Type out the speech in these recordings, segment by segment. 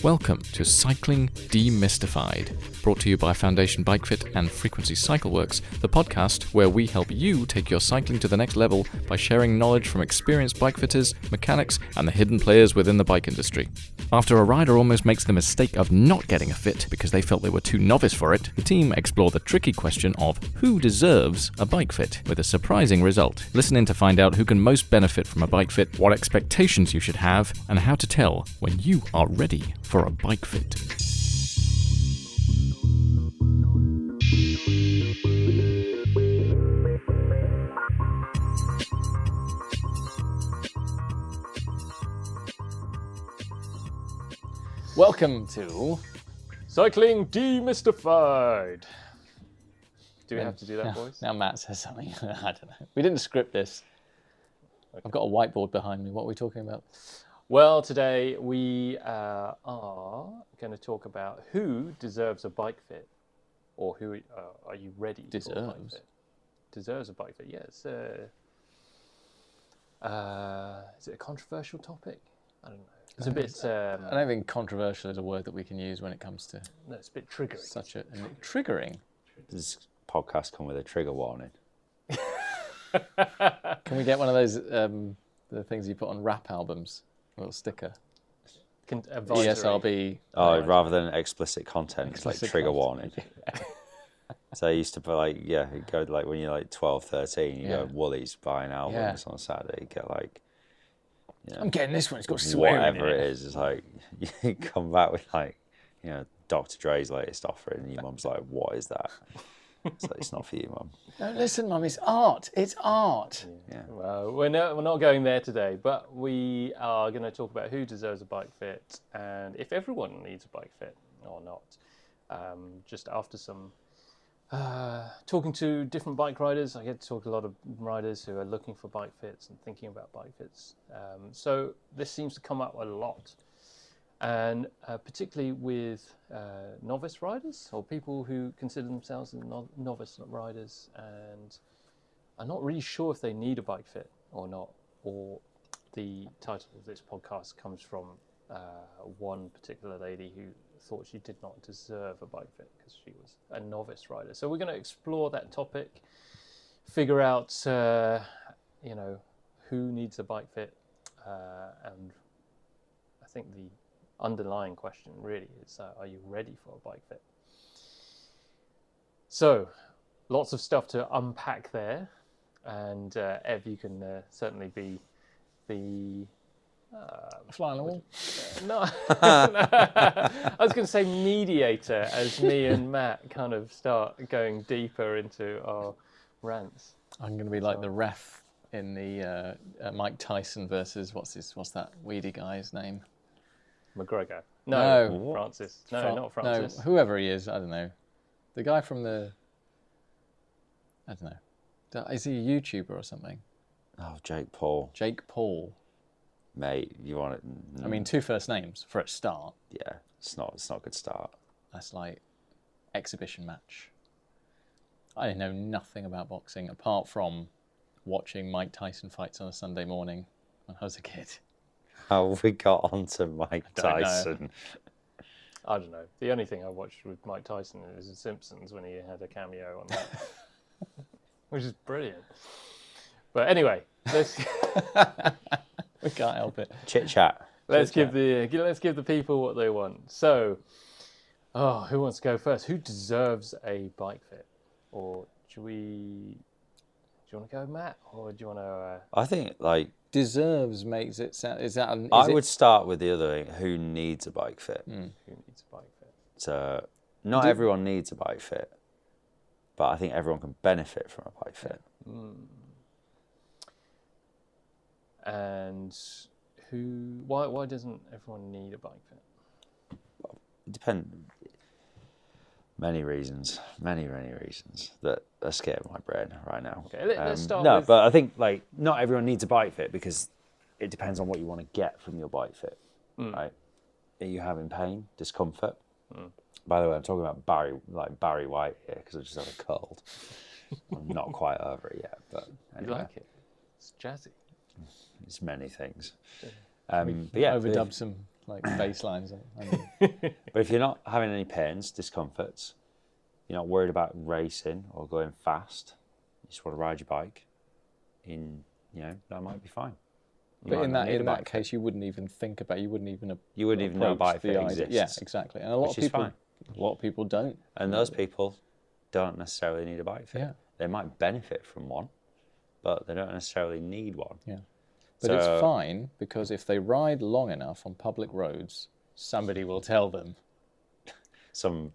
Welcome to Cycling Demystified, brought to you by Foundation Bike Fit and Frequency Cycle Works, the podcast where we help you take your cycling to the next level by sharing knowledge from experienced bike fitters, mechanics, and the hidden players within the bike industry. After a rider almost makes the mistake of not getting a fit because they felt they were too novice for it, the team explore the tricky question of who deserves a bike fit, with a surprising result. Listen in to find out who can most benefit from a bike fit, what expectations you should have, and how to tell when you are ready for a bike fit. Welcome to Cycling Demystified. Do we have to do that voice? Now Matt says something. I don't know. We didn't script this. Okay. I've got a whiteboard behind me. What are we talking about? Well, today we are going to talk about who deserves a bike fit, or who are you ready for a bike fit? Deserves a bike fit. Yes. Is it a controversial topic? I don't know. It's a bit. I don't think controversial is a word that we can use when it comes to. No, it's a bit triggering. Triggering. Does this podcast come with a trigger warning? Can we get one of those the things you put on rap albums? A little sticker. ESRB. Oh, rather than explicit content, it's like trigger warning. So I used to put it'd go like when you're like 12, 13, you go Woolies buying albums on Saturday, you get like, I'm getting this one, it's got swearing whatever it is, it's like, you come back with like, Dr. Dre's latest offering, and your mum's like, what is that? So it's not for you, Mum. No, listen, Mum, it's art. It's art. Yeah. Well, we're not going there today, but we are going to talk about who deserves a bike fit and if everyone needs a bike fit or not. Just after some talking to different bike riders, I get to talk to a lot of riders who are looking for bike fits and thinking about bike fits. So this seems to come up a lot. And particularly with novice riders or people who consider themselves novice riders and are not really sure if they need a bike fit or not, or the title of this podcast comes from one particular lady who thought she did not deserve a bike fit because she was a novice rider. So we're going to explore that topic, figure out who needs a bike fit, and I think the underlying question really is, are you ready for a bike fit? So, lots of stuff to unpack there, and Ev, you can certainly be the fly on the wall. No, I was going to say mediator as me and Matt kind of start going deeper into our rants. I'm going to be like the ref in the Mike Tyson versus what's that weedy guy's name? McGregor. No. Francis. No, not Francis. No, whoever he is, I don't know. The guy from I don't know. Is he a YouTuber or something? Oh, Jake Paul. Jake Paul. Mate, you want it? I mean, 2 first names for a start. Yeah, it's not a good start. That's like exhibition match. I know nothing about boxing apart from watching Mike Tyson fights on a Sunday morning when I was a kid. How we got onto Mike Tyson? I don't know. The only thing I watched with Mike Tyson is The Simpsons when he had a cameo on that, which is brilliant. But anyway, let's we can't help it. Chit chat. Let's give the people what they want. So, who wants to go first? Who deserves a bike fit? Or do you want to go, Matt, or do you want to? I think deserves makes it sound. I would start with the other thing. Who needs a bike fit? Who needs a bike fit? So not everyone needs a bike fit, but I think everyone can benefit from a bike fit. And why doesn't everyone need a bike fit? It depends. Many reasons that escape my brain right now. Okay, let's start with... but I think not everyone needs a bike fit because it depends on what you want to get from your bike fit, right? Are you having pain, discomfort? By the way, I'm talking about Barry White here because I just had a cold. I'm not quite over it yet, but anyway. You like it? It's jazzy. It's many things. But yeah, overdub some like bass lines. But if you're not having any pains, discomforts, you're not worried about racing or going fast, you just want to ride your bike, that might be fine. But in that case, you wouldn't even think about. You wouldn't even know a bike fit exists. Yeah, exactly. And a lot of people don't. And those people don't necessarily need a bike fit. Yeah. They might benefit from one, but they don't necessarily need one. Yeah. But it's fine because if they ride long enough on public roads, somebody will tell them. Some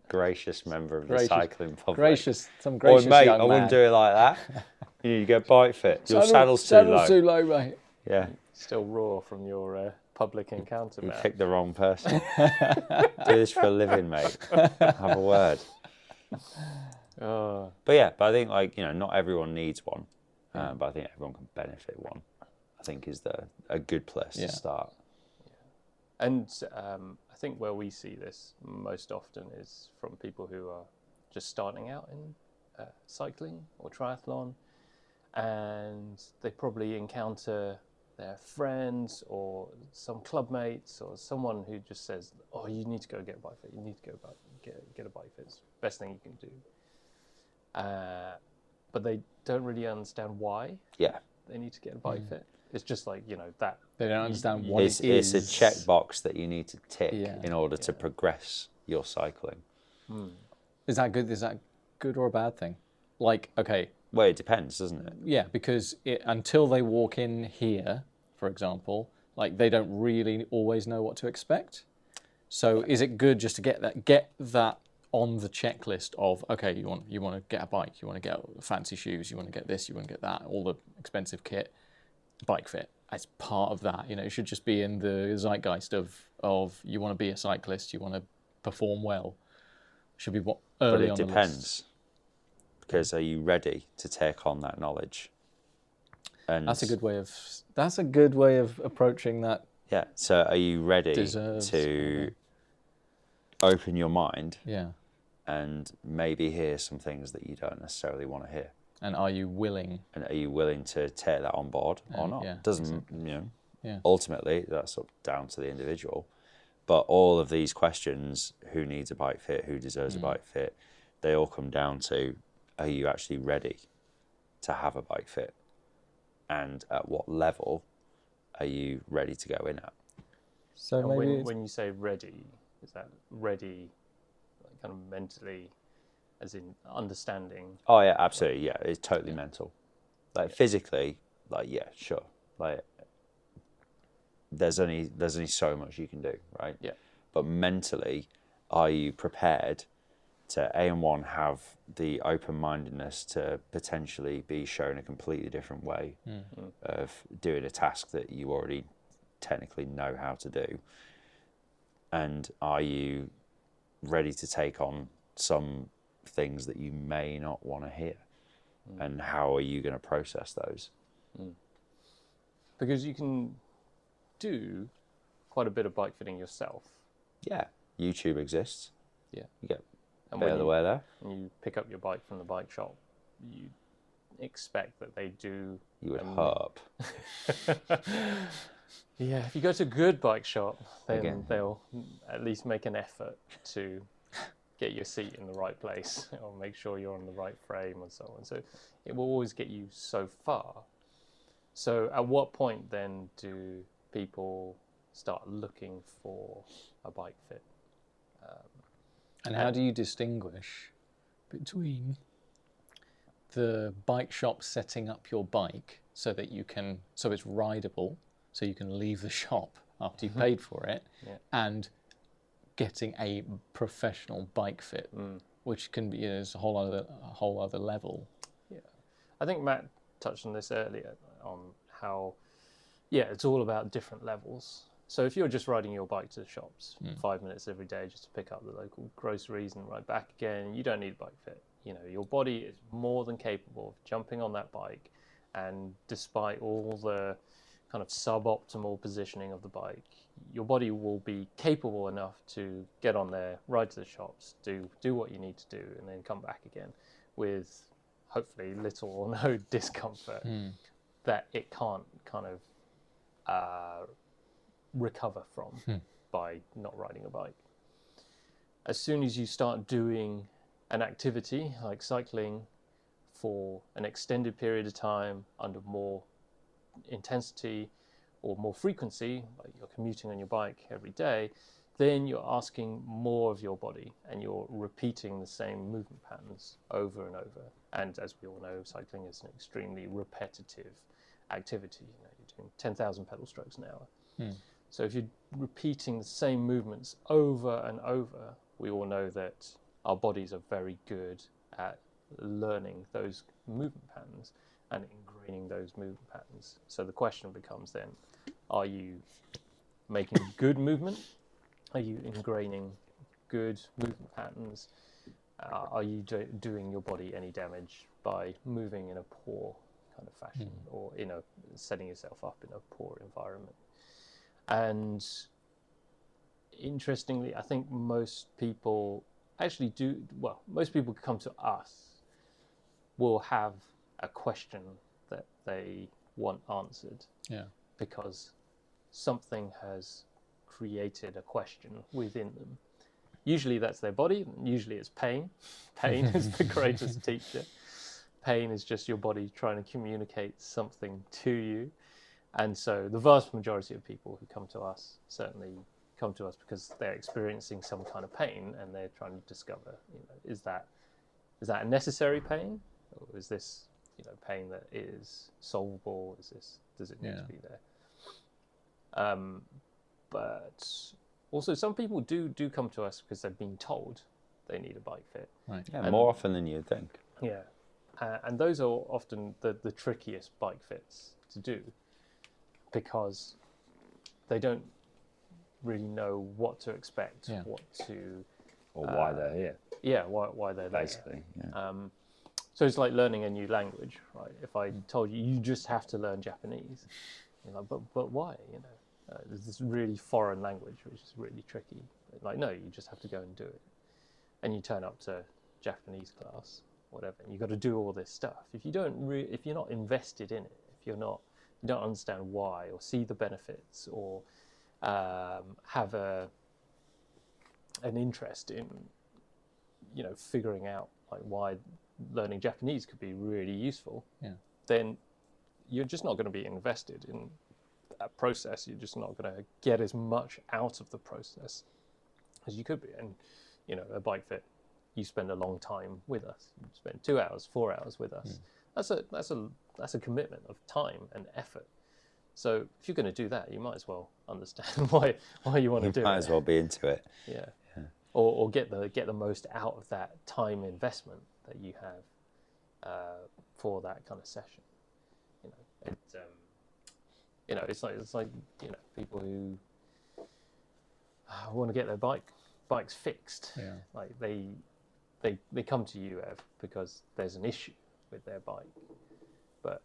gracious member of the cycling public. Some gracious mate, young man. I wouldn't do it like that. You need to get bike fit. Your saddle's too low. Saddle's too low, mate. Yeah. Still raw from your public encounter, You Matt. picked the wrong person. Do this for a living, mate. Have a word. Oh. But I think not everyone needs one, but I think everyone can benefit one. I think is a good place to start. Yeah. And I think where we see this most often is from people who are just starting out in cycling or triathlon, and they probably encounter their friends or some club mates or someone who just says, "Oh, you need to go get a bike fit. You need to go get a bike fit. It's the best thing you can do." But they don't really understand why they need to get a bike fit. It's just like, that. They don't understand what it It's is. a checkbox that you need to tick in order to progress your cycling. Is that good? Is that good or a bad thing? Like, okay. Well, it depends, doesn't it? Yeah, because until they walk in here, for example, like they don't really always know what to expect. So is it good just to get that on the checklist of, okay, you want to get a bike, you want to get fancy shoes, you want to get this, you want to get that, all the expensive kit, bike fit as part of that. It should just be in the zeitgeist of you want to be a cyclist, you want to perform well. Should be what early on the list. But it depends. Because are you ready to take on that knowledge? And that's a good way of approaching that. Yeah. So are you ready to open your mind? Yeah. And maybe hear some things that you don't necessarily want to hear. And are you willing? And are you willing to take that on board or not? Yeah, Doesn't Yeah. Ultimately that's up down to the individual. But all of these questions: who needs a bike fit? Who deserves a bike fit? They all come down to: are you actually ready to have a bike fit? And at what level are you ready to go in at? So maybe when you say ready, is that ready kind of mentally, as in understanding? Oh yeah, absolutely. Yeah, it's totally mental. Like physically, sure. Like there's only so much you can do, right? Yeah. But mentally, are you prepared to have the open-mindedness to potentially be shown a completely different way of doing a task that you already technically know how to do? And are you ready to take on some things that you may not want to hear? And how are you going to process those? Because you can do quite a bit of bike fitting yourself. Yeah, YouTube exists. Yeah. You get And bit of the way there. When you pick up your bike from the bike shop, you expect that they do. You would hope. Yeah, if you go to a good bike shop, then they'll at least make an effort to get your seat in the right place or make sure you're on the right frame and so on. So it will always get you so far. So at what point then do people start looking for a bike fit? And how do you distinguish between the bike shop setting up your bike so it's rideable, so you can leave the shop after you've paid for it, and getting a professional bike fit, which can be is a whole other level. Yeah, I think Matt touched on this earlier on how, it's all about different levels. So if you're just riding your bike to the shops 5 minutes every day just to pick up the local groceries and ride back again, you don't need a bike fit. Your body is more than capable of jumping on that bike, and despite all the kind of suboptimal positioning of the bike, your body will be capable enough to get on there, ride to the shops, do what you need to do, and then come back again with hopefully little or no discomfort that it can't kind of recover from by not riding a bike. As soon as you start doing an activity like cycling for an extended period of time under more intensity or more frequency, like you're commuting on your bike every day, then you're asking more of your body and you're repeating the same movement patterns over and over. And as we all know, cycling is an extremely repetitive activity. You're doing 10,000 pedal strokes an hour. So if you're repeating the same movements over and over, we all know that our bodies are very good at learning those movement patterns and ingraining those movement patterns. So the question becomes then, are you making good movement? Are you ingraining good movement patterns? Are you doing your body any damage by moving in a poor kind of fashion or setting yourself up in a poor environment? And interestingly, I think most people actually do, well, most people who come to us will have a question that they want answered. Yeah. Because something has created a question within them. Usually that's their body, usually it's pain. Pain is the greatest teacher. Pain is just your body trying to communicate something to you. And so the vast majority of people who come to us certainly come to us because they're experiencing some kind of pain and they're trying to discover, is that a necessary pain, or is this, pain that is solvable? Does it need to be there? But also some people do come to us because they've been told they need a bike fit. Right. Yeah, and more often than you'd think. Yeah, and those are often the trickiest bike fits to do, because they don't really know what to expect, or why they're here. Yeah, why they're there. Basically, yeah. So it's like learning a new language, right? If I told you just have to learn Japanese, you're like, but why? There's this really foreign language which is really tricky. Like, no, you just have to go and do it. And you turn up to Japanese class, whatever, and you've got to do all this stuff. If you're not invested in it, if you don't understand why or see the benefits or have an interest in figuring out like why learning Japanese could be really useful, then you're just not going to be invested in that process. You're just not going to get as much out of the process as you could be. And a bike fit, you spend a long time with us. You spend 2 hours, 4 hours with us. That's a commitment of time and effort. So if you're going to do that, you might as well understand why you want to do it. You might as well be into it. Yeah. Or get the most out of that time investment that you have for that kind of session. It's like people who want to get their bikes fixed. Yeah. Like they come to you, Ev, because there's an issue with their bike, but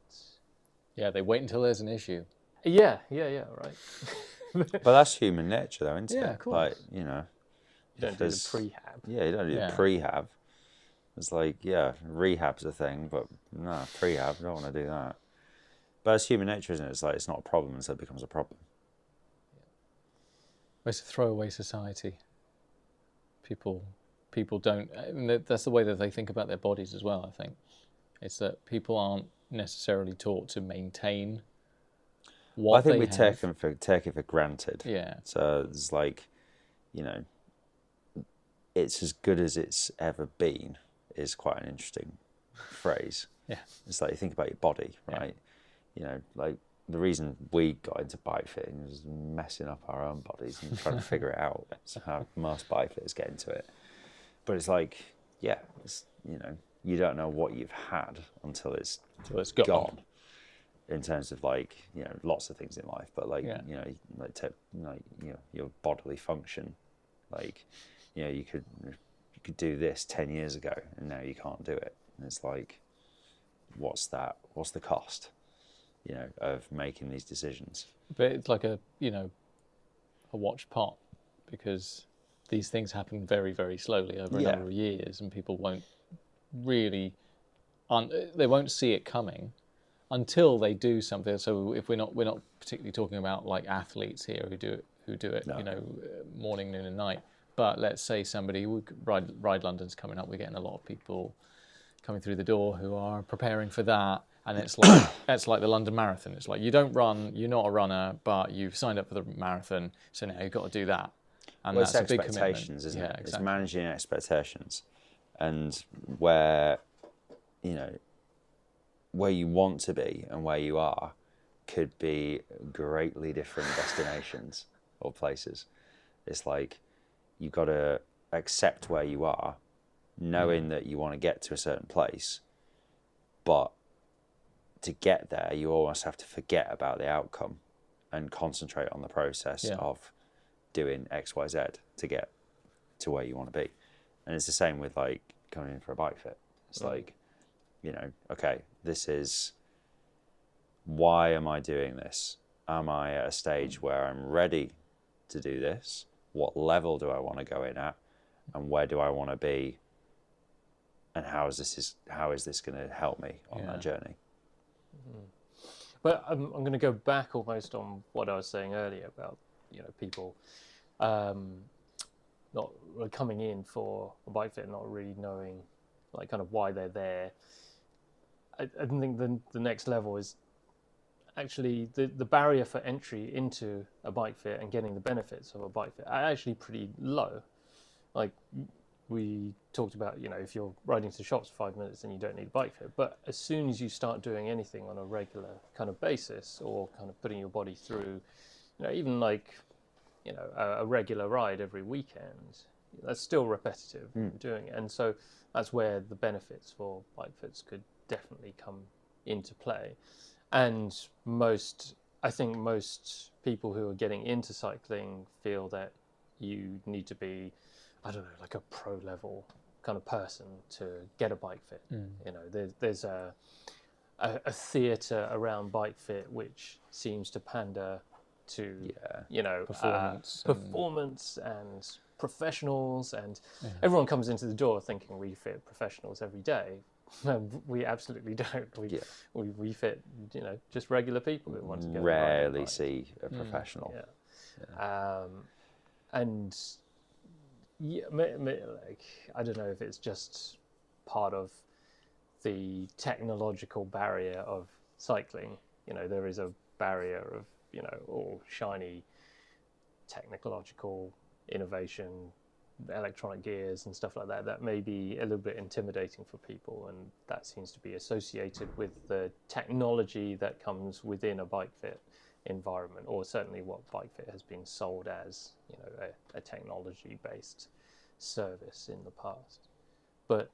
they wait until there's an issue. Yeah, right. But that's human nature, though, isn't it? Yeah, of course. Like, you don't do the prehab. Yeah, you don't do the prehab. It's like, rehab's a thing, but no, prehab, I don't want to do that. But it's human nature, isn't it? It's like, it's not a problem until it becomes a problem. It's a throwaway society. People don't, that's the way that they think about their bodies as well, I think. It's that people aren't necessarily taught to maintain what I think they we have. take it for granted. Yeah. So it's like, it's as good as it's ever been is quite an interesting phrase. Yeah. It's like, you think about your body, right? Yeah. Like the reason we got into bike fitting was messing up our own bodies and trying to figure it out. So how most bike fitters get into it. But it's like, it's, you don't know what you've had until it's gone. In terms of like, lots of things in life, but like, your bodily function, like, you could do this 10 years ago and now you can't do it. And it's like, what's the cost, of making these decisions? But it's like a watch pot, because these things happen very, very slowly over a number of years, and people won't really, they won't see it coming until they do something. So if we're not particularly talking about like athletes here who do it, No. you know, morning, noon, and night. But let's say somebody, Ride London's coming up. We're getting a lot of people coming through the door who are preparing for that, and it's like the London Marathon. It's like you don't run, you're not a runner, but you've signed up for the marathon, so now you've got to do that, and Well, that's it's a big commitment. expectations, isn't it? Exactly. It's managing expectations, and where you want to be and where you are could be greatly different destinations or places. It's like you've got to accept where you are, knowing that you want to get to a certain place, but to get there, you almost have to forget about the outcome and concentrate on the process of doing X, Y, Z to get to where you want to be. And it's the same with like coming in for a bike fit. It's like, okay, this is, why am I doing this? Am I at a stage where I'm ready to do this? What level do I want to go in at? And where do I want to be? And how is this going to help me on that journey? But I'm going to go back almost on what I was saying earlier about people not coming in for a bike fit, not really knowing like kind of why they're there. I think the next level is actually the barrier for entry into a bike fit and getting the benefits of a bike fit are actually pretty low. Like we talked about, if you're riding to the shops for 5 minutes, then you don't need a bike fit. But as soon as you start doing anything on a regular kind of basis, or kind of putting your body through, even like, a regular ride every weekend, that's still repetitive doing it. And so that's where the benefits for bike fits could definitely come into play. And I think most people who are getting into cycling feel that you need to be, I don't know, like a pro level kind of person to get a bike fit. There's a theatre around bike fit which seems to pander to performance and professionals, and everyone comes into the door thinking we fit professionals every day. We absolutely don't. We fit just regular people who want to go. Rarely see a professional. And like, I don't know if it's just part of the technological barrier of cycling. There is a barrier of all shiny technological innovation, electronic gears and stuff like that, that may be a little bit intimidating for people, and that seems to be associated with the technology that comes within a bike fit environment, or certainly what bike fit has been sold as, a technology-based service in the past. But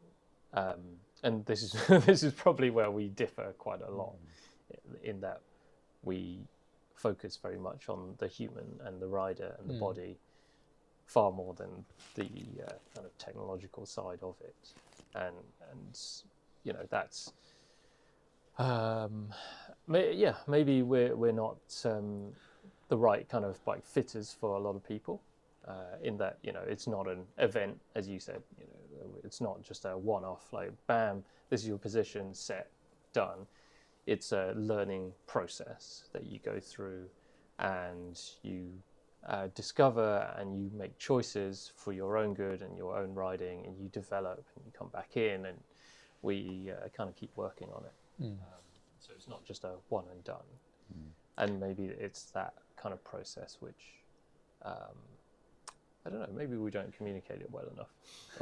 and this is this is probably where we differ quite a lot, in that we focus very much on the human and the rider and the body, far more than the kind of technological side of it, and that's maybe we're not the right kind of bike fitters for a lot of people, in that it's not an event, as you said. It's not just a one-off, like bam, this is your position, set, done. It's a learning process that you go through, and you discover and you make choices for your own good and your own riding, and you develop and you come back in, and we kind of keep working on it. So it's not just a one and done. And maybe it's that kind of process which, I don't know, maybe we don't communicate it well enough.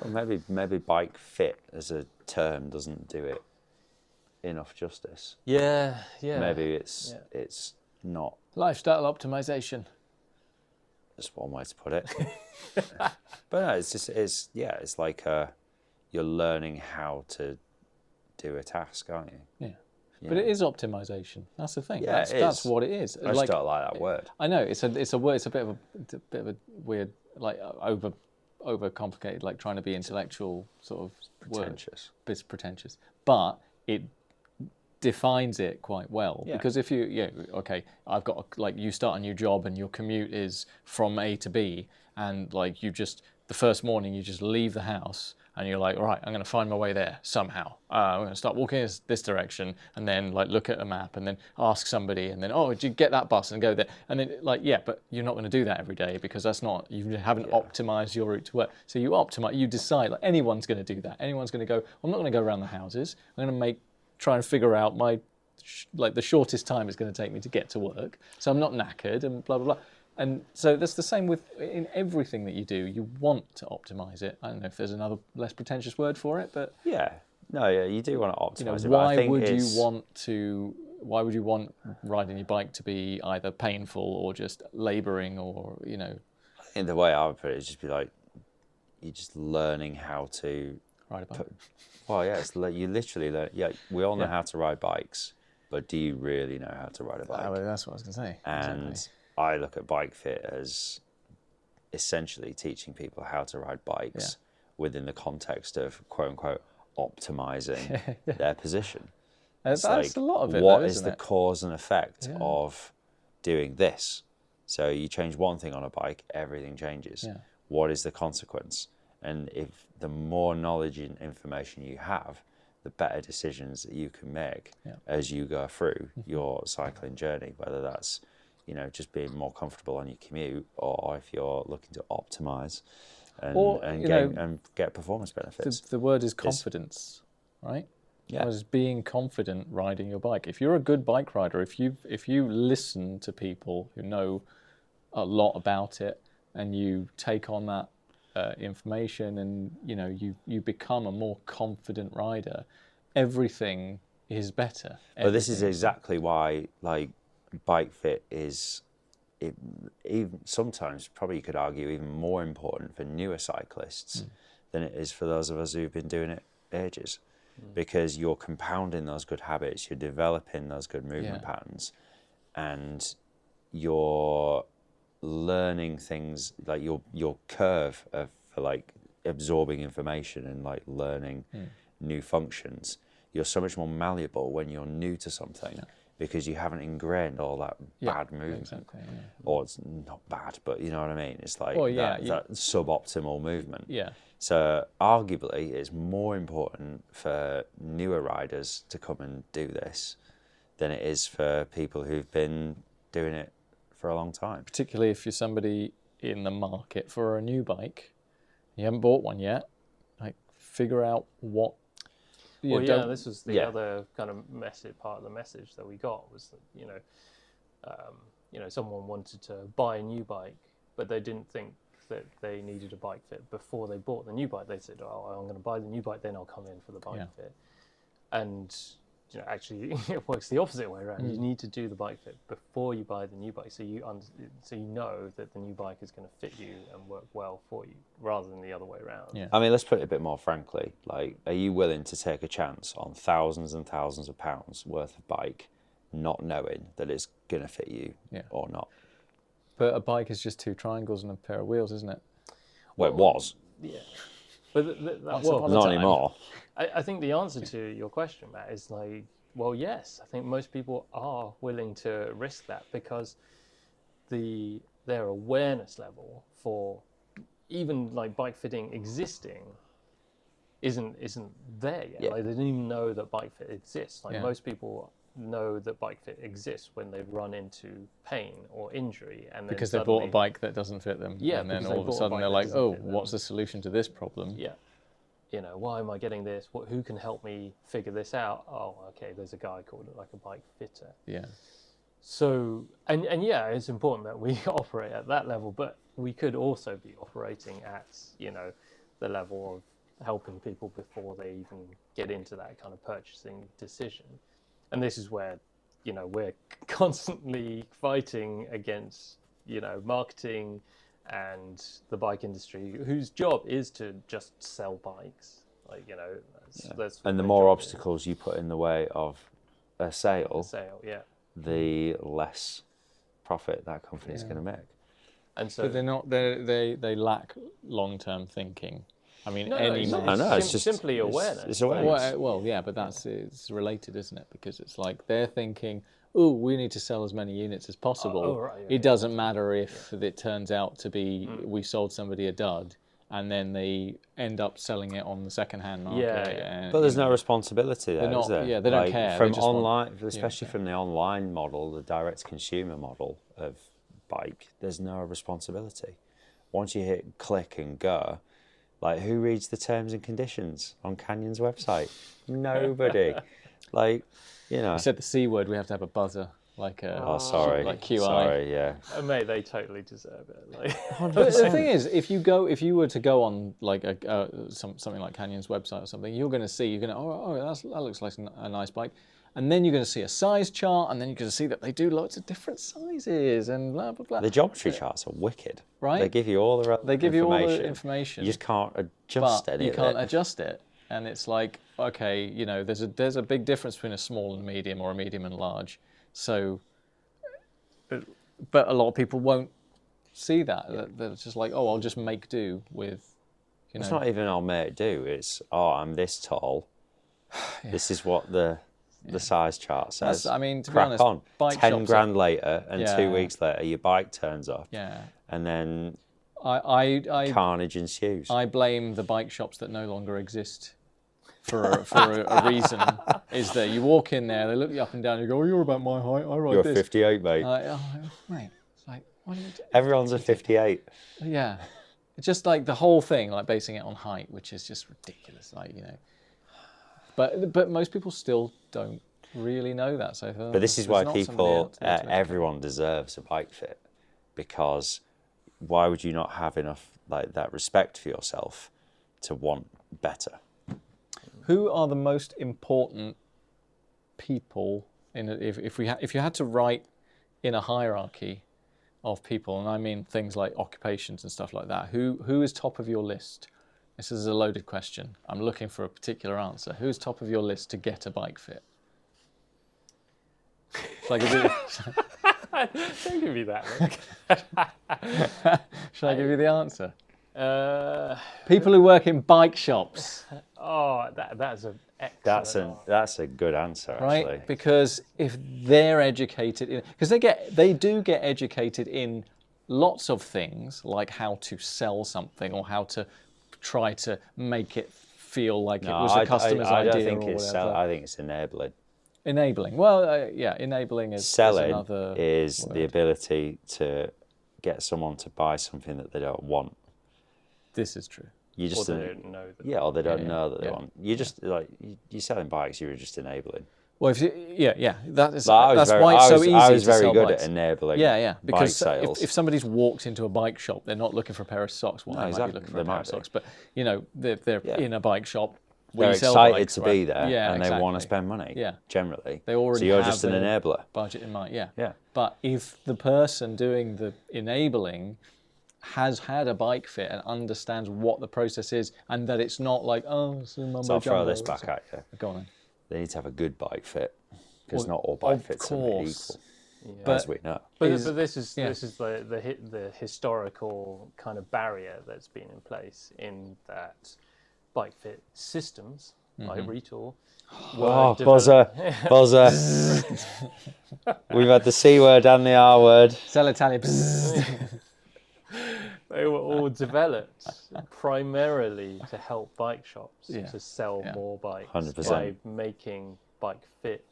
Well, maybe bike fit as a term doesn't do it enough justice. Yeah. Maybe it's not. Lifestyle optimization. That's one way to put it. But no, it's like you're learning how to do a task, aren't you? Yeah. But it is optimization. That's the thing. Yeah, that's what it is. I just don't like that word. I know it's a word. It's a bit of a weird, like over complicated, like trying to be intellectual sort of Pretentious. It's pretentious, but it defines it quite well. Because if I've got you start a new job and your commute is from A to B, and like the first morning you just leave the house and you're like, all right, I'm going to find my way there somehow. I'm going to start walking this direction, and then like look at a map, and then ask somebody, and then, oh, did you get that bus and go there? And then like, yeah, but you're not going to do that every day because that's not, you haven't optimized your route to work. So you decide, like anyone's going to do that. Anyone's going to go, I'm not going to go around the houses. I'm going to try and figure out the shortest time it's going to take me to get to work, so I'm not knackered and blah, blah, blah. And so that's the same in everything that you do. You want to optimize it. I don't know if there's another less pretentious word for it, but you do want to optimize it. Why would you want riding your bike to be either painful or just laboring, or In the way I would put it, is just be like, you're just learning how to ride a bike. You literally learn. Yeah, we all know how to ride bikes, but do you really know how to ride a bike? That's what I was going to say. And exactly. I look at Bike Fit as essentially teaching people how to ride bikes within the context of quote unquote optimizing their position. That's a lot of it. What though, is the cause and effect of doing this? So you change one thing on a bike, everything changes. Yeah. What is the consequence? And if the more knowledge and information you have, the better decisions that you can make as you go through your cycling journey, whether that's just being more comfortable on your commute, or if you're looking to optimize and get performance benefits. The word is confidence, right? Yeah. As being confident riding your bike. If you're a good bike rider, if you listen to people who know a lot about it, and you take on that information, and you become a more confident rider, everything is better. But this is exactly why, like, Bike Fit is, even sometimes probably you could argue even more important for newer cyclists than it is for those of us who've been doing it ages, because you're compounding those good habits, you're developing those good movement patterns, and you're learning things, like your curve for like absorbing information and like learning new functions. You're so much more malleable when you're new to something. Because you haven't ingrained all that bad movement. Exactly, yeah. Or it's not bad, but you know what I mean? It's like that suboptimal movement. Yeah. So arguably it's more important for newer riders to come and do this than it is for people who've been doing it for a long time. Particularly if you're somebody in the market for a new bike, you haven't bought one yet, like figure out what. This was the other kind of part of the message that we got was that someone wanted to buy a new bike, but they didn't think that they needed a bike fit before they bought the new bike. They said, "Oh, I'm going to buy the new bike, then I'll come in for the bike fit." And actually, it works the opposite way around. You need to do the bike fit before you buy the new bike, so you know that the new bike is going to fit you and work well for you, rather than the other way around. Yeah. I mean, let's put it a bit more frankly. Like, are you willing to take a chance on thousands and thousands of pounds worth of bike, not knowing that it's going to fit you or not? But a bike is just two triangles and a pair of wheels, isn't it? Well, it was. Yeah. But not anymore. I think the answer to your question, Matt, is like, well, yes. I think most people are willing to risk that because their awareness level for even like bike fitting existing isn't there yet. Yeah. Like, they didn't even know that bike fit exists. Like most people know that bike fit exists when they run into pain or injury, and then because they bought a bike that doesn't fit them. Yeah, and then all of a sudden they're like, oh, what's the solution to this problem? Yeah. Why am I getting this? Who can help me figure this out? Oh, okay, there's a guy called like a bike fitter. Yeah. So, and it's important that we operate at that level, but we could also be operating at, the level of helping people before they even get into that kind of purchasing decision. And this is where, we're constantly fighting against, marketing and the bike industry, whose job is to just sell bikes. Like, that's and the more obstacles you put in the way of a sale, the less profit that company is going to make. And so, but they're not. They lack long-term thinking. I mean, it's just simply awareness. It's awareness. Well, yeah, but it's related, isn't it? Because it's like they're thinking, oh, we need to sell as many units as possible. It doesn't matter if it turns out to be we sold somebody a dud and then they end up selling it on the second-hand market. Yeah. But there's no responsibility there, is there? Yeah, they don't care. From They just online, especially from the online model, the direct-to-consumer model of bike, there's no responsibility. Once you hit click and go, like, who reads the terms and conditions on Canyon's website? Nobody. Like, you know. You said the C word, we have to have a buzzer. Like sorry. like QI. Sorry, yeah. Mate, they totally deserve it. Like, But the thing is, if you were to go on like something like Canyon's website or something, you're going to see, that looks like a nice bike, and then you're going to see a size chart, and then you're going to see that they do lots of different sizes and blah blah blah. The geometry charts are wicked. Right? They give you all the information. You just can't adjust any of it. You can't adjust it, and it's like, okay, there's a big difference between a small and medium, or a medium and large. So, but a lot of people won't see that. Yeah. They're just like, I'll just make do with, It's not even I'll make do. It's, I'm this tall. Yeah. This is what the size chart says. To be Crack honest, on. bike 10 grand later, and 2 weeks later, your bike turns up. Yeah. And then I carnage ensues. I blame the bike shops that no longer exist. For a reason, is that you walk in there, they look you up and down, you go, you're about my height, I ride you're this. You're 58, mate. Mate, it's like, what are you doing? Everyone's a 58. Yeah. It's just like the whole thing, like basing it on height, which is just ridiculous, But most people still don't really know that. So but this is why people, everyone deserves a bike fit, because why would you not have enough that respect for yourself to want better? Who are the most important people if you had to write in a hierarchy of people, and I mean things like occupations and stuff like that, who is top of your list? This is a loaded question. I'm looking for a particular answer. Who's top of your list to get a bike fit? Shall I give you? Don't give me that. Shall I give you the answer? People who work in bike shops. Oh, that's an excellent. That's a good answer, actually. Right, because if they're educated, because they do get educated in lots of things, like how to sell something or how to try to make it feel like it was a customer's idea. I don't think it's selling. I think it's enabling. Enabling. Well, enabling is selling. Another is word. The ability to get someone to buy something that they don't want. This is true. You just or they don't know that. Yeah, or they don't know that they want. You just you're selling bikes. You're just enabling. Well, that's why it's so easy. I was very good bikes. at enabling. Because bike sales. If somebody's walked into a bike shop, they're not looking for a pair of socks. Well, they might be looking for a pair of socks, but they're in a bike shop. They're excited to be there, and they want to spend money. Yeah, generally. They already so you're have just an enabler. Budget in mind. Yeah. Yeah. But if the person doing the enabling has had a bike fit and understands what the process is, and that it's not like, it's a mumbo So I'll throw jumbo. this back at you. Go on then. They need to have a good bike fit, because not all bike fits are equal, as we know. But this is the historical kind of barrier that's been in place, in that bike fit systems like Retool. Buzzer. We've had the C word and the R word. Sell Italian. They were all developed primarily to help bike shops to sell more bikes 100%. by making bike fit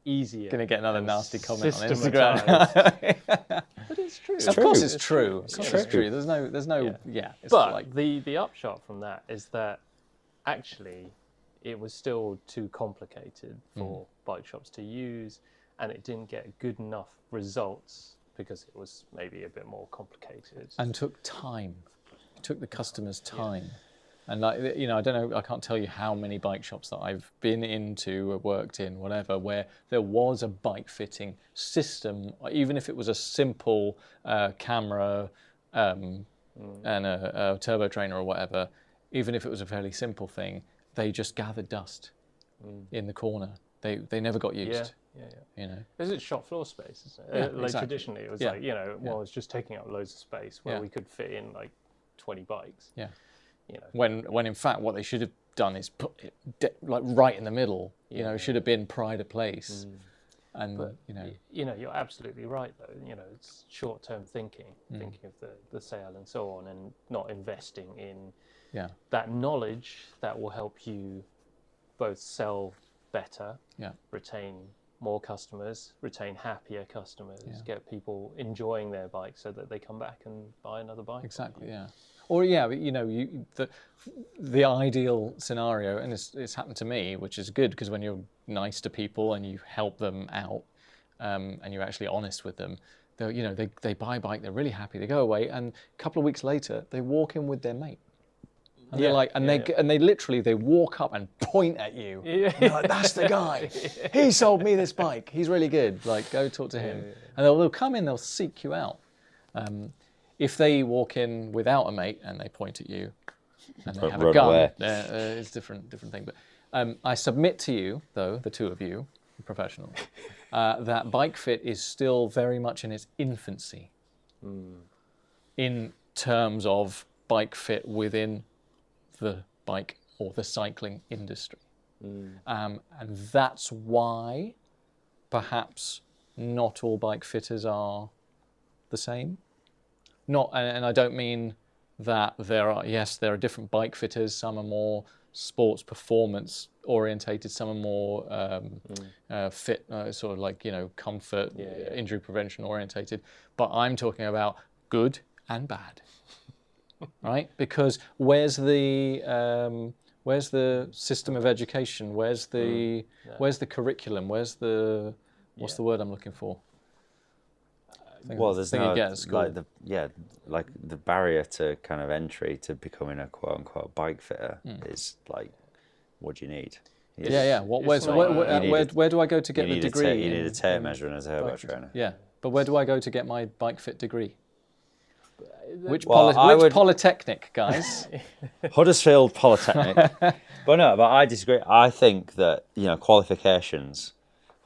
easier. Going to get another nasty comment on Instagram. But it's true. Of course it's true. It's true. There's no. It's but like the upshot from that is that actually it was still too complicated for bike shops to use, and it didn't get good enough results because it was maybe a bit more complicated. And took time. It took the customers time. And I don't know, I can't tell you how many bike shops that I've been into or worked in, whatever, where there was a bike fitting system, even if it was a simple camera and a turbo trainer or whatever, even if it was a fairly simple thing, they just gathered dust in the corner. They never got used. Is it shop floor space, isn't it? Yeah, exactly. Traditionally it was it's just taking up loads of space where we could fit in like 20 bikes. Yeah. When in fact what they should have done is put it right in the middle. It should have been pride of place. And But you're absolutely right though. It's short-term thinking of the sale and so on, and not investing in that knowledge that will help you both sell better, retain more customers, retain happier customers, get people enjoying their bike so that they come back and buy another bike. Exactly, yeah. Or the ideal scenario, and it's happened to me, which is good because when you're nice to people and you help them out, and you're actually honest with them, they buy a bike, they're really happy, they go away, and a couple of weeks later they walk in with their mate. And they're like, they literally walk up and point at you. Yeah. Like, that's the guy. He sold me this bike. He's really good. Like, go talk to him. And they'll come in. They'll seek you out. If they walk in without a mate and they point at you, and they have a gun, it's different thing. But I submit to you, though, the two of you, professionals, that bike fit is still very much in its infancy, in terms of bike fit within the bike or the cycling industry. And that's why perhaps not all bike fitters are the same. And I don't mean that there are different bike fitters. Some are more sports performance orientated, some are more fit, sort of like, comfort, injury prevention orientated. But I'm talking about good and bad. Right? Because where's the system of education? Where's the curriculum? What's the word I'm looking for? There's the barrier to kind of entry to becoming a quote unquote bike fitter is like, what do you need? Where do I go to get the degree? You need a tape measure and a turbo trainer. Yeah, but where do I go to get my bike fit degree? Which polytechnic, guys? Huddersfield Polytechnic. But I disagree. I think that, qualifications,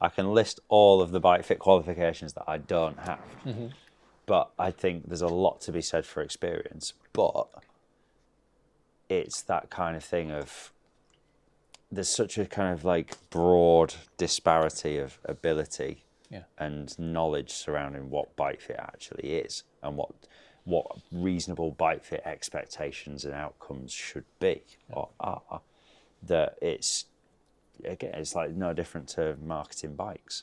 I can list all of the bike fit qualifications that I don't have. But I think there's a lot to be said for experience. But it's that kind of thing of, there's such a kind of like broad disparity of ability and knowledge surrounding what bike fit actually is and what reasonable bike fit expectations and outcomes should be or are, that it's like no different to marketing bikes.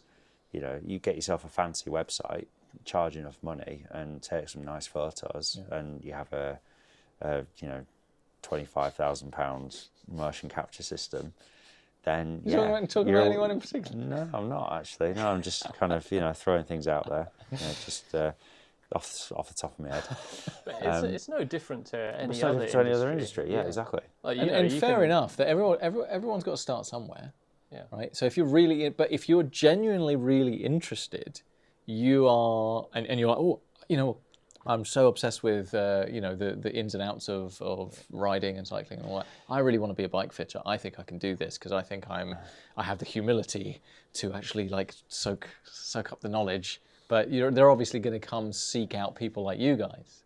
You get yourself a fancy website, charge enough money and take some nice photos, and you have a £25,000 motion capture system. Then you're talking about anyone in particular? No, I'm not actually. No, I'm just kind of throwing things out there. Just off the top of my head. But it's no different to any other industry. Yeah, exactly. Like, and fair enough that everyone's got to start somewhere. Yeah. Right. So if if you're genuinely really interested, you are, and you're like, I'm so obsessed with the ins and outs of riding and cycling and all that. I really want to be a bike fitter. I think I can do this because I think I have the humility to actually like soak up the knowledge. But they're obviously going to come seek out people like you guys.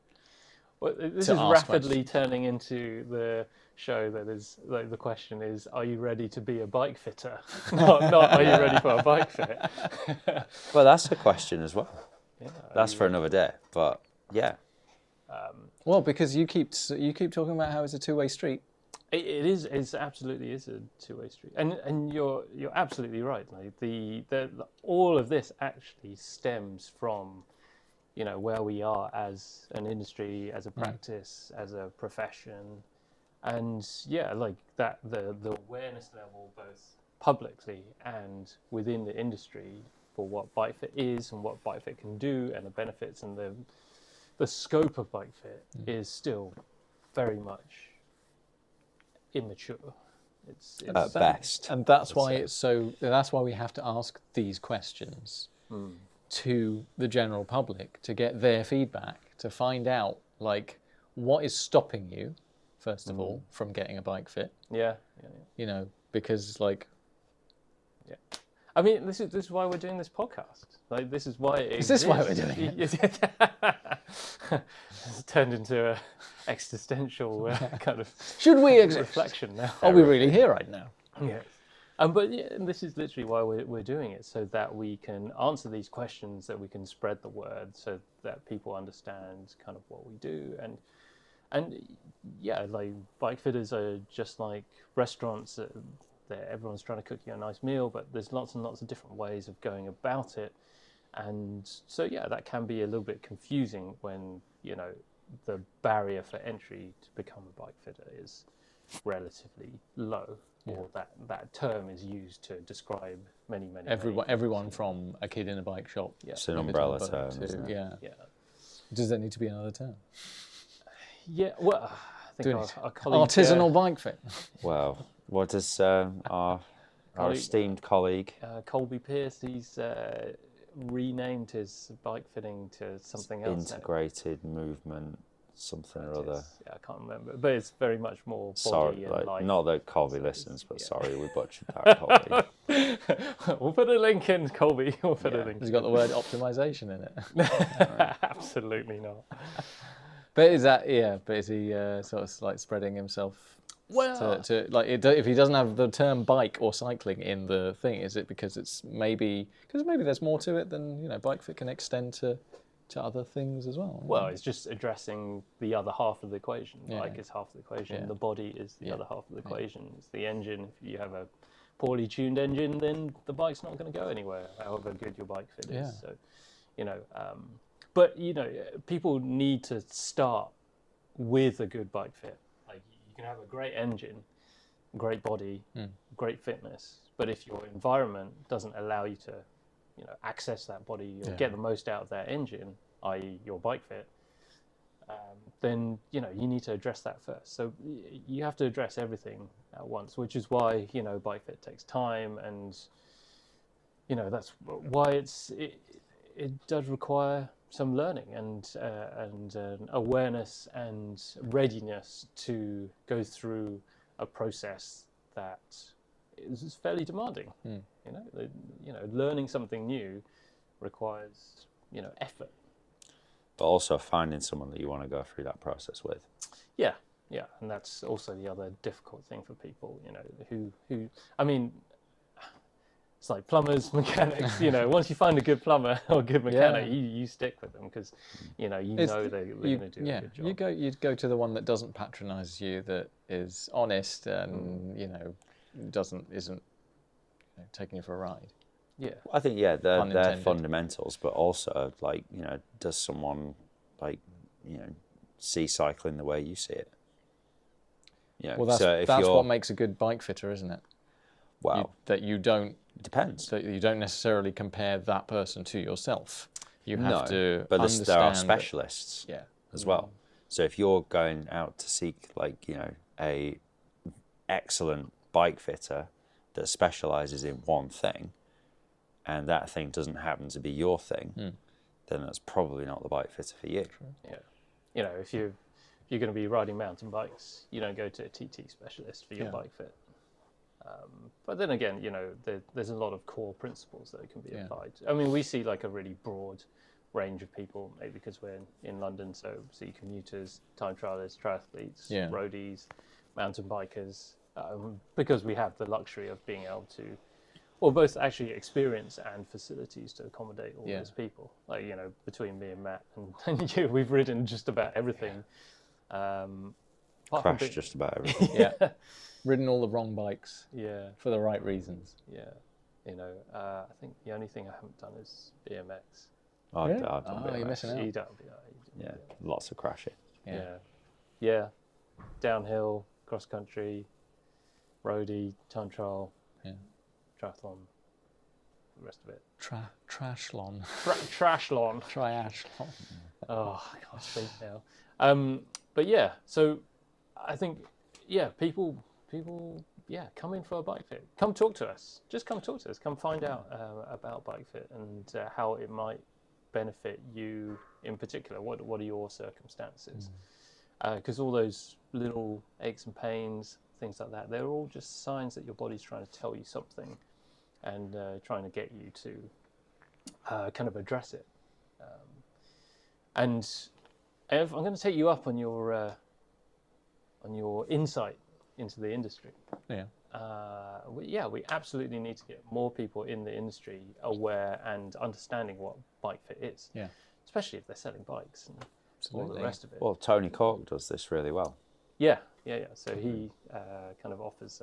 Well, this is rapidly turning into the show that is like, the question is, are you ready to be a bike fitter? not are you ready for a bike fit? Well, that's a question as well. Yeah, that's for another day. But yeah. Well, because you keep talking about how it's a two-way street. It is. It absolutely is a two-way street, and you're absolutely right. Like all of this actually stems from, where we are as an industry, as a practice, as a profession, and like that the awareness level both publicly and within the industry for what bike fit is and what bike fit can do and the benefits and the scope of bike fit is still very much immature. It's at best, and that's why that's why we have to ask these questions to the general public to get their feedback, to find out like what is stopping you first of all from getting a bike fit. Because like I mean, this is why we're doing this podcast. Like, this is why it exists. Is this why we're doing it? It's turned into an existential kind of should we exist? Reflection now. Are we really here right now? Yeah. But yeah, and this is literally why we're doing it, so that we can answer these questions, that we can spread the word, so that people understand kind of what we do. And yeah, like bike fitters are just like restaurants. Everyone's trying to cook you a nice meal, but there's lots and lots of different ways of going about it. And so yeah, that can be a little bit confusing when, you know, the barrier for entry to become a bike fitter is relatively low, or that term is used to describe many Everyone from a kid in a bike shop. Yeah. It's an umbrella to- term, isn't it? Yeah. Does there need to be another term? Yeah, well, I think our colleague, Artisanal bike fit. Well, what does our esteemed colleague... Colby Pierce, he's renamed his bike fitting to something else. Integrated movement, something or other. Yeah, I can't remember, but it's very much more body Sorry, and like, life. not that Colby listens, but sorry, we butchered that, Colby. We'll put a link in, Colby. We'll put a link. Has it got the word optimization in it? Absolutely not. But is that But is he sort of like spreading himself? Well, to like if he doesn't have the term bike or cycling in the thing, is it because maybe there's more to it than, you know, bike fit can extend to other things as well? Well, it's just addressing the other half of the equation. Yeah. Bike is half the equation. Yeah. The body is the other half of the equation. It's the engine. If you have a poorly tuned engine, then the bike's not going to go anywhere, however good your bike fit is. Yeah. So, you know, but you know, people need to start with a good bike fit. Like, you can have a great engine, great body, great fitness, but if your environment doesn't allow you to, you know, access that body or get the most out of that engine, i.e. your bike fit, then, you know, you need to address that first. So you have to address everything at once, which is why, you know, bike fit takes time, and, you know, that's why it does require some learning and awareness and readiness to go through a process that is fairly demanding. You know, learning something new requires, you know, effort. But also finding someone that you want to go through that process with. Yeah, and that's also the other difficult thing for people, you know, who I mean, it's like plumbers, mechanics, you know, once you find a good plumber or a good mechanic, you stick with them because, you know, they're going to do a good job. You'd go to the one that doesn't patronise you, that is honest and, you know, isn't taking you for a ride. Yeah, I think they're fundamentals, but also, like, you know, does someone, like, you know, see cycling the way you see it? You know, well, that's what makes a good bike fitter, isn't it? Well, that you don't. It depends. That you don't necessarily compare that person to yourself. You have to. But there are specialists. As well. So if you're going out to seek, like, you know, a excellent bike fitter that specialises in one thing, and that thing doesn't happen to be your thing, then that's probably not the bike fitter for you. Yeah, you know, if you're going to be riding mountain bikes, you don't go to a TT specialist for your bike fit. But then again, you know, there's a lot of core principles that can be applied. I mean, we see like a really broad range of people, maybe because we're in London, so see commuters, time trialists, triathletes, roadies, mountain bikers, because we have the luxury of being able to, or both actually experience and facilities to accommodate all those people. Like, you know, between me and Matt and you, we've ridden just about everything. Crashed just about everything. Ridden all the wrong bikes. For the right reasons. You know, I think the only thing I haven't done is BMX. I've done BMX. You're missing out. You don't, Lots of crashing. Yeah. Downhill, cross country, roadie, time trial, triathlon, the rest of it. Trashlon. Trashlon. Triathlon. Oh, I can't speak now. But yeah, so I think, people, come in for a bike fit. Come talk to us. Just come talk to us. Come find out about bike fit and how it might benefit you in particular. What are your circumstances? Because all those little aches and pains, things like that, they're all just signs that your body's trying to tell you something and trying to get you to kind of address it. And Ev, I'm going to take you up on your insight into the industry. we absolutely need to get more people in the industry aware and understanding what bike fit is. Yeah. Especially if they're selling bikes and all the rest of it. Well, Tony Cork does this really well. Yeah. So he kind of offers,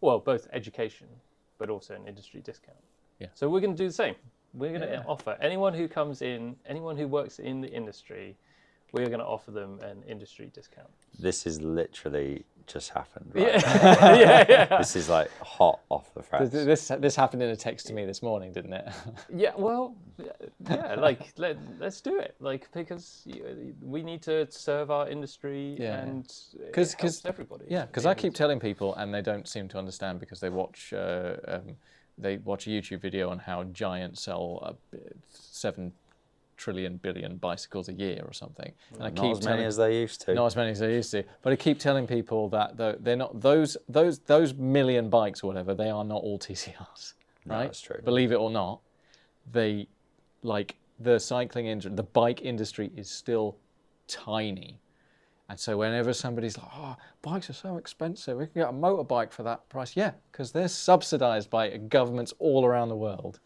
both education, but also an industry discount. Yeah. So we're going to do the same. We're going to offer anyone who comes in, anyone who works in the industry, we're going to offer them an industry discount. This is literally just happened, right? Yeah. This is like hot off the press. This happened in a text to me this morning, didn't it? Yeah, well, like let's do it, like, because we need to serve our industry and it helps everybody. Yeah, because I keep telling people and they don't seem to understand because they watch a YouTube video on how giants sell 7 trillion billion bicycles a year or something, and I keep not as many as they used to. Not as many as they used to, but I keep telling people that they're not those million bikes or whatever. They are not all TCRs, right? No, that's true. Believe it or not, they the cycling industry, the bike industry is still tiny, and so whenever somebody's like, "Oh, bikes are so expensive, we can get a motorbike for that price," yeah, because they're subsidised by governments all around the world.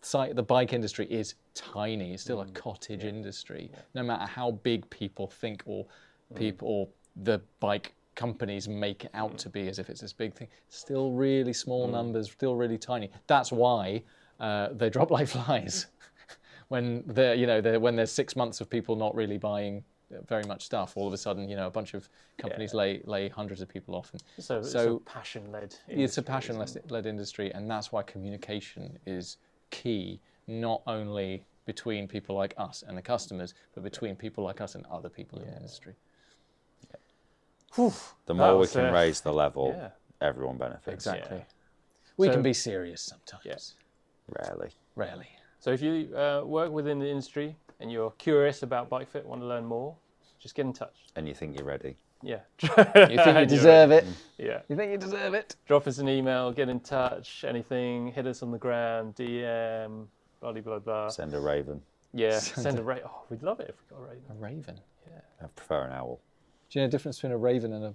The bike industry is tiny. It's still a cottage industry. No matter how big people think or the bike companies make it out to be as if it's this big thing, still really small numbers, still really tiny. That's why they drop like flies when when there's 6 months of people not really buying very much stuff. All of a sudden, a bunch of companies lay hundreds of people off. And so it's a passion-led industry. It's a passion-led industry, and that's why communication is key, not only between people like us and the customers, but between people like us and other people in the industry. The more we can raise the level, everyone benefits. Exactly. Yeah. We can be serious sometimes. Yes. Rarely. So if you work within the industry and you're curious about bike fit, want to learn more, just get in touch. And you think you're ready. Yeah. You think you deserve it? Yeah. You think you deserve it? Drop us an email, get in touch, anything, hit us on the gram, DM, blah, blah, blah. Send a raven. Yeah, send a raven. Oh, we'd love it if we got a raven. A raven? Yeah. I prefer an owl. Do you know the difference between a raven and a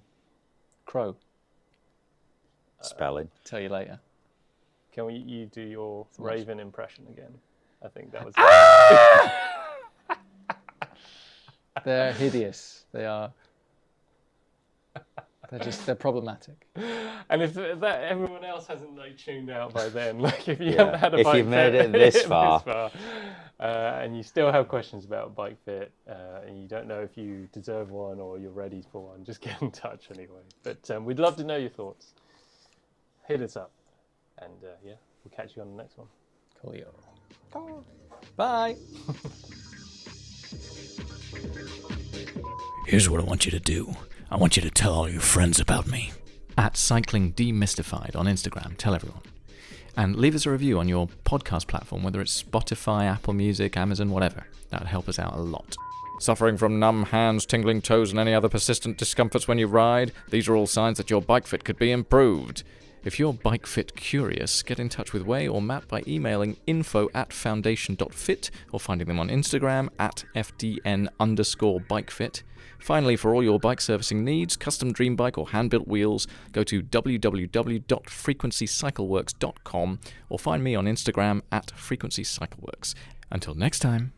crow? Spelling. Tell you later. Can you do your raven impression again? I think that was... They're hideous. They're problematic. And if everyone else hasn't tuned out by then, if you haven't had a bike fit, if you've made it this far, and you still have questions about bike fit, and you don't know if you deserve one or you're ready for one, just get in touch anyway. But we'd love to know your thoughts. Hit us up, and we'll catch you on the next one. Cool. Bye. Here's what I want you to do. I want you to tell all your friends about me. At Cycling Demystified on Instagram. Tell everyone. And leave us a review on your podcast platform, whether it's Spotify, Apple Music, Amazon, whatever. That would help us out a lot. Suffering from numb hands, tingling toes, and any other persistent discomforts when you ride? These are all signs that your bike fit could be improved. If you're bike fit curious, get in touch with Way or Matt by emailing info@foundation.fit or finding them on Instagram @FDN_bikefit. Finally, for all your bike servicing needs, custom dream bike or hand-built wheels, go to www.frequencycycleworks.com or find me on Instagram @frequencycycleworks. Until next time.